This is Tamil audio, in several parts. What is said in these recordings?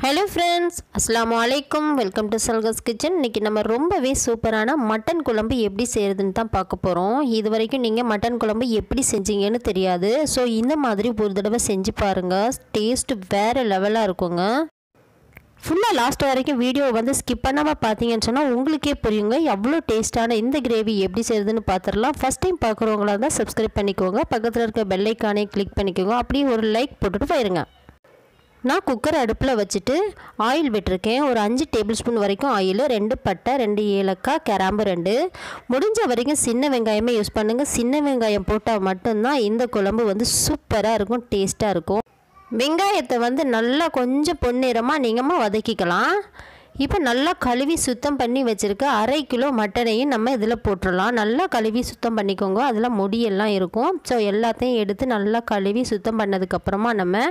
Hello friends, Assalamualaikum. Welcome to Salga's Kitchen. இன்னைக்கு நம்ம ரொம்பவே சூப்பரான மட்டன் குழம்பு எப்படி செய்யறதுன்னு தான் பார்க்க போறோம். இதுவரைக்கும் நீங்க மட்டன் குழம்பு எப்படி செஞ்சீங்கன்னு தெரியாது. சோ இந்த மாதிரி ஒரு தடவை செஞ்சு பாருங்க. டேஸ்ட் வேற லெவலா இருக்குங்க. ஃபுல்லா லாஸ்ட் வரைக்கும் வீடியோ வந்து ஸ்கிப் பண்ணாம பாத்தீங்கன்னு சொன்னா உங்களுக்கே புரியுங்க எவ்வளவு டேஸ்டான இந்த கிரேவி எப்படி செய்யறதுன்னு பாத்துறலாம். ஃபர்ஸ்ட் டைம் பார்க்கறவங்களா இருந்தா Subscribe பண்ணிக்கோங்க. பக்கத்துல இருக்க பெல் ஐகானை கிளிக் பண்ணிக்கோங்க. அப்படியே ஒரு லைக் போட்டுட்டு போயிருங்க. நான் குக்கர் அடுப்பில் வச்சுட்டு ஆயில் விட்டுருக்கேன். ஒரு 5 டேபிள் ஸ்பூன் வரைக்கும் ஆயில், 2 பட்டை, 2 ஏலக்காய், கிராம்பு 2. முடிஞ்ச வரைக்கும் சின்ன வெங்காயமே யூஸ் பண்ணுங்கள். சின்ன வெங்காயம் போட்டால் மட்டும்தான் இந்த குழம்பு வந்து சூப்பராக இருக்கும், டேஸ்ட்டாக இருக்கும். வெங்காயத்தை வந்து நல்லா கொஞ்சம் பொன்னிறமாக நீங்கள் வதக்கிக்கலாம். இப்போ நல்லா கழுவி சுத்தம் பண்ணி வச்சுருக்க 1/2 கிலோ மட்டனையும் நம்ம இதில் போட்டுடலாம். நல்லா கழுவி சுத்தம் பண்ணிக்கோங்க, அதில் முடியெல்லாம் இருக்கும். ஸோ எல்லாத்தையும் எடுத்து நல்லா கழுவி சுத்தம் பண்ணதுக்கப்புறமா நம்ம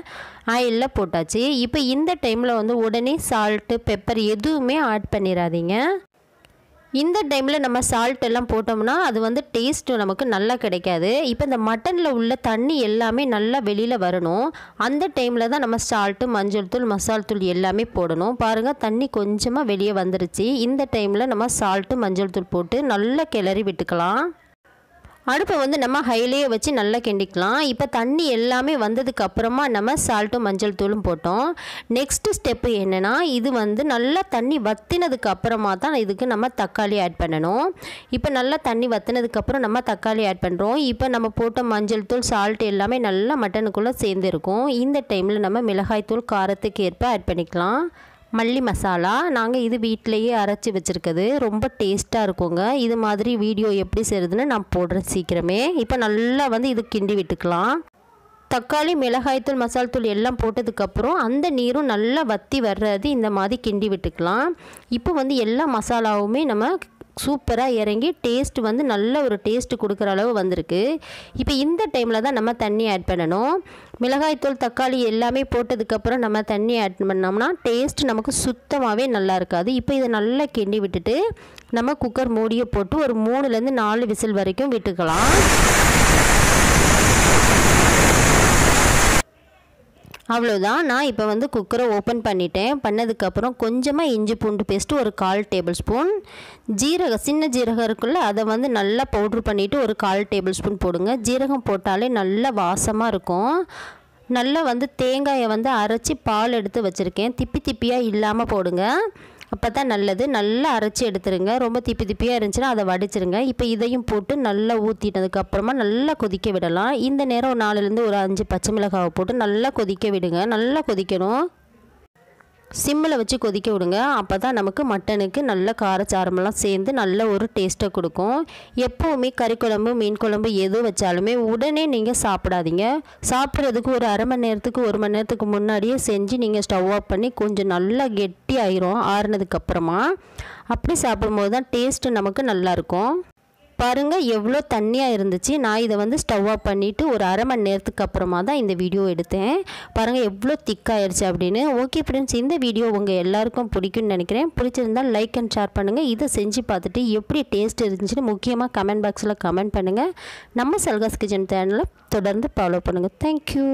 ஆயிலில் போட்டாச்சு. இப்போ இந்த டைமில் வந்து உடனே சால்ட்டு பெப்பர் எதுவுமே ஆட் பண்ணிடாதீங்க. இந்த டைமில் நம்ம சால்ட் எல்லாம் போட்டோம்னா அது வந்து டேஸ்ட்டு நமக்கு நல்லா கிடைக்காது. இப்போ இந்த மட்டனில் உள்ள தண்ணி எல்லாமே நல்லா வெளியில் வரணும். அந்த டைமில் தான் நம்ம சால்ட்டு, மஞ்சள் தூள், மசால் தூள் எல்லாமே போடணும். பாருங்கள், தண்ணி கொஞ்சமாக வெளியே வந்துருச்சு. இந்த டைமில் நம்ம சால்ட்டு, மஞ்சள் தூள் போட்டு நல்லா கிளறி விட்டுக்கலாம். அடுப்பை வந்து நம்ம ஹைலேயே வச்சு நல்லா கிண்டிக்கலாம். இப்போ தண்ணி எல்லாமே வந்ததுக்கு அப்புறமா நம்ம சால்ட்டும் மஞ்சள் தூளும் போட்டோம். நெக்ஸ்ட் ஸ்டெப்பு என்னென்னா, இது வந்து நல்லா தண்ணி வற்றினதுக்கு அப்புறமா தான் இதுக்கு நம்ம தக்காளி ஆட் பண்ணணும். இப்போ நல்லா தண்ணி வற்றினதுக்கப்புறம் நம்ம தக்காளி ஆட் பண்ணுறோம். இப்போ நம்ம போட்ட மஞ்சள் தூள், சால்ட் எல்லாமே நல்லா மட்டனுக்குள்ளே சேர்ந்துருக்கும். இந்த டைமில் நம்ம மிளகாய் தூள் காரத்துக்கு ஏற்ப ஆட் பண்ணிக்கலாம். மல்லி மசாலா நாங்கள் இது வீட்டிலையே அரைச்சி வச்சுருக்குது, ரொம்ப டேஸ்ட்டாக இருக்குங்க. இது மாதிரி வீடியோ எப்படி செய்கிறதுன்னு நான் போடுறேன் சீக்கிரமே. இப்போ நல்லா வந்து இது கிண்டி விட்டுக்கலாம். தக்காளி, மிளகாய்த்தூள், மசால் தூள் எல்லாம் போட்டதுக்கப்புறம் அந்த நீரும் நல்லா வற்றி வர்றது இந்த மாதிரி கிண்டி விட்டுக்கலாம். இப்போ வந்து எல்லா மசாலாவுமே நம்ம சூப்பராக இறங்கி டேஸ்ட் வந்து நல்ல ஒரு டேஸ்ட்டு கொடுக்குற அளவு வந்திருக்கு. இப்போ இந்த டைமில் தான் நம்ம தண்ணி ஆட் பண்ணணும். மிளகாய்த்தூள், தக்காளி எல்லாமே போட்டதுக்கப்புறம் நம்ம தண்ணி ஆட் பண்ணோம்னா டேஸ்ட் நமக்கு சுத்தமாகவே நல்லா இருக்காது. இப்போ இதை நல்லா கிண்டி விட்டுட்டு நம்ம குக்கர் மூடியை போட்டு ஒரு 3லேருந்து 4 விசில் வரைக்கும் விட்டுக்கலாம். அவ்வளோதான். நான் இப்போ வந்து குக்கரை ஓப்பன் பண்ணிட்டேன். பண்ணதுக்கப்புறம் கொஞ்சமாக இஞ்சி பூண்டு பேஸ்ட்டு ஒரு 1/4 டேபிள் ஸ்பூன், ஜீரகம், சின்ன ஜீரகம் இருக்குல்ல, அதை வந்து நல்லா பவுட்ரு பண்ணிவிட்டு ஒரு 1/4 டேபிள் ஸ்பூன் போடுங்க. ஜீரகம் போட்டாலே நல்லா வாசமாக இருக்கும். நல்லா வந்து தேங்காயை வந்து அரைச்சி பால் எடுத்து வச்சுருக்கேன். திப்பி திப்பியாக இல்லாமல் போடுங்க, அப்போ தான் நல்லது. நல்லா அரைச்சி எடுத்துருங்க. ரொம்ப திப்பி திப்பியாக இருந்துச்சுன்னா அதை வடிச்சிருங்க. இப்போ இதையும் போட்டு நல்லா ஊற்றிட்டதுக்கப்புறமா நல்லா கொதிக்க விடலாம். இந்த நேரம் 4லேருந்து ஒரு 5 பச்சை மிளகாவை போட்டு நல்லா கொதிக்க விடுங்க. நல்லா கொதிக்கணும், சிம்மில் வச்சு கொதிக்க விடுங்க. அப்போ தான் நமக்கு மட்டனுக்கு நல்ல காரச்சாரமெல்லாம் சேர்ந்து நல்ல ஒரு டேஸ்ட்டை கொடுக்கும். எப்போவுமே கறி குழம்பு, மீன் குழம்பு எது வச்சாலுமே உடனே நீங்கள் சாப்பிடாதீங்க. சாப்பிட்றதுக்கு ஒரு 1/2 மணி நேரத்துக்கு 1 மணி நேரத்துக்கு முன்னாடியே செஞ்சு நீங்கள் ஸ்டவ் ஆஃப் பண்ணி கொஞ்சம் நல்லா கெட்டி ஆயிரும் ஆறுனதுக்கப்புறமா. அப்படி சாப்பிடும்போது தான் டேஸ்ட்டு நமக்கு நல்லாயிருக்கும். பாருங்கள் எவ்வளோ தண்ணியாக இருந்துச்சு. நான் இதை வந்து ஸ்டவ் ஆஃப் பண்ணிவிட்டு ஒரு 1/2 மணி நேரத்துக்கு அப்புறமா தான் இந்த வீடியோ எடுத்தேன். பாருங்கள் எவ்வளோ திக்காகிடுச்சு அப்படின்னு. ஓகே ஃப்ரெண்ட்ஸ், இந்த வீடியோ உங்கள் எல்லாருக்கும் பிடிக்கும்னு நினைக்கிறேன். பிடிச்சிருந்தால் லைக் அண்ட் ஷேர் பண்ணுங்கள். இதை செஞ்சு பார்த்துட்டு எப்படி டேஸ்ட் இருந்துச்சுன்னு முக்கியமாக கமெண்ட் பாக்ஸில் கமெண்ட் பண்ணுங்கள். நம்ம சல்காஸ் கிச்சன் சேனலை தொடர்ந்து ஃபாலோ பண்ணுங்கள். தேங்க்யூ.